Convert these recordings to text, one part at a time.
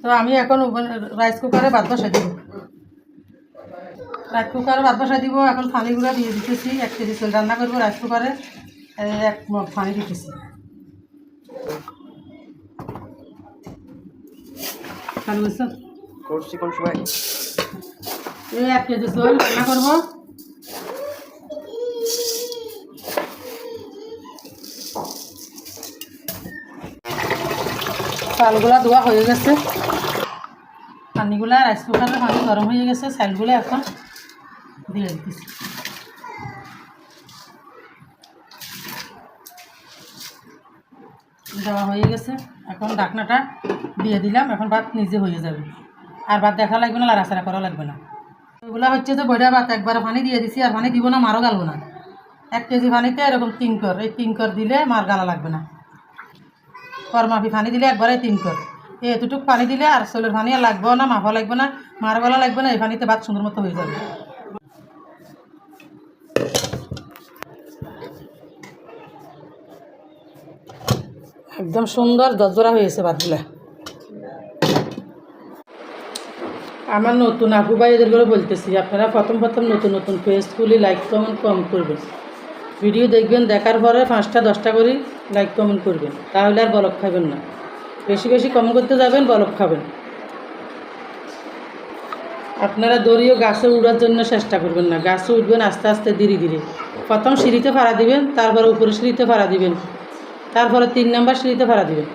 তো আমি এখন রাইস কুকারে ভাত বসাই দিব। রাইস কুকারে ভাত বসাই দিব। এখন পানিগুলো দিয়ে দিতেছি। 1 কেজি চাল রান্না করবো রাইস কুকারে। 1 মগ পানি দিতেছি। পানি বুঝছো করছি কোন সময়? 1 কেজি চাল রান্না করবো। চালগুলা ধোয়া হয়ে গেছে। পানিগুলা রাইস কুকারের পানি গরম হয়ে গেছে। চালগুলো এখন দিয়ে দিতেছি। দেওয়া হয়ে গেছে। এখন ঢাকনাটা দিয়ে দিলাম। এখন ভাত নিজে হয়ে যাবে। আর ভাত দেখা লাগবে না, লাড়াচাড়া করা লাগবে না। এগুলো হচ্ছে যে বইটা ভাত একবারে পানি দিয়ে দিছি। আর পানি দিব না, মারও গালবো না। 1 কেজি পানিতে এরকম 3 কর। এই 3 কর দিলে মার গালা লাগবে না। করমাফি পানি দিলে একবারে 3 কর। এতটুকু পানি দিলে আর চলের পানি আর লাগবেও না, মাফা লাগবে না, মার গলা লাগবে না। এই পানিতে ভাত সুন্দর মতো হয়ে যাবে। একদম সুন্দর দরজরা হয়েছে ভাতগুলা। আমার নতুন আপু ভাই এদেরগুলো বলতেছি, আপনারা প্রথম নতুন নতুন পেজ খুলি লাইক কমেন্ট কম করবেন। ভিডিও দেখবেন, দেখার পরে 5টা 10টা করে লাইক কমেন্ট করবেন। তাহলে আর বলক খাবেন না। বেশি বেশি কমেন্ট করতে যাবেন, বলক খাবেন। আপনারা দড়িও গাছে উড়ার জন্য চেষ্টা করবেন না। গাছে উঠবেন আস্তে আস্তে ধীরে ধীরে। প্রথম সিঁড়িতে ফাড়া দিবেন, তারপরে উপরে সিঁড়িতে ফাড়া দিবেন, তারপরে 3 নম্বর সিঁড়িতে ফাড়া দিবেন।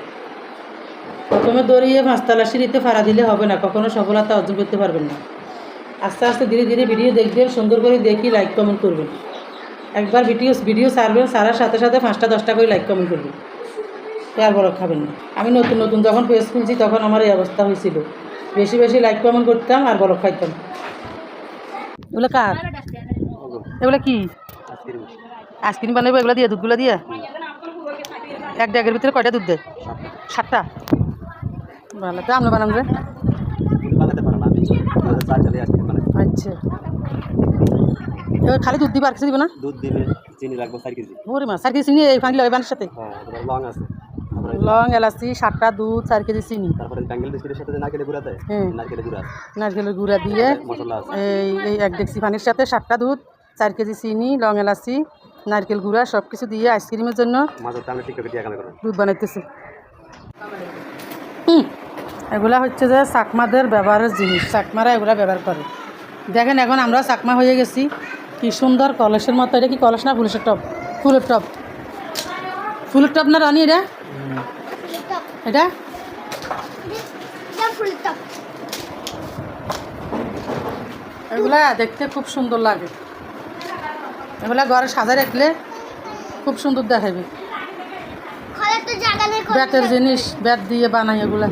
প্রথমে দড়িয়ে 5তলা সিঁড়িতে ফাড়া দিলে হবে না, কখনো সফলতা অর্জন করতে পারবেন না। আস্তে আস্তে ধীরে ধীরে ভিডিও দেখবেন, সুন্দর করে দেখি লাইক কমেন্ট করবেন। একবার ভিডিও ছাড়বেন, ছাড়ার সাথে সাথে 5টা 10টা করে লাইক কমেন্ট করবেন। আর বড় খাবেন না। আমি নতুন যখন পেজ খুলছি তখন আমার এই অবস্থা হয়েছিল। বেশি বেশি লাইক কমেন্ট করতাম আর বড় খাইতাম। এগুলো কার? এগুলো কি আইসক্রিম বানাবো? এগুলো দিয়ে দুধগুলো দিয়ে 1 ড্যাগের ভিতরে কয়টা দুধ দেয়? 7টা। ভালো তো আমরা বানান রে। আচ্ছা, খালি দুধ দিবা আর কিছু দিব না? দুধ দিবে, চিনি লাগবে 4 কেজি। ওরে মা, 4 কেজি চিনি এই পানি লাগবে সাথে? হ্যাঁ, লং আছে, লং, এলাচি, 7টা দুধ, 4 কেজি চিনি। তারপরে বেঙ্গল বিস্কুটের সাথে নারকেলের গুঁড়া দেয়। নারকেলের গুঁড়া দিয়ে এই 1 ডেকচি পানির সাথে 7টা দুধ, 4 কেজি চিনি, লং, এলাচি, নারকেল গুঁড়া সব কিছু দিয়ে আইসক্রিমের জন্য দুধ বানাইতেছে। এগুলা হচ্ছে যে চাকমাদের ব্যবহারের জিনিস। চাকমারা এগুলা ব্যবহার করে। দেখেন এখন আমরা চাকমা হয়ে গেছি। কি সুন্দর কলসের মতো। এটা কি কলস না ফুলের টব? ফুলের টব। ফুলের টব না রানি? এটা এগুলা দেখতে খুব সুন্দর লাগে। এগুলা ঘরে সাজা রাখলে খুব সুন্দর দেখাবে। ব্যাটের জিনিস, ব্যাট দিয়ে বানাই এগুলা।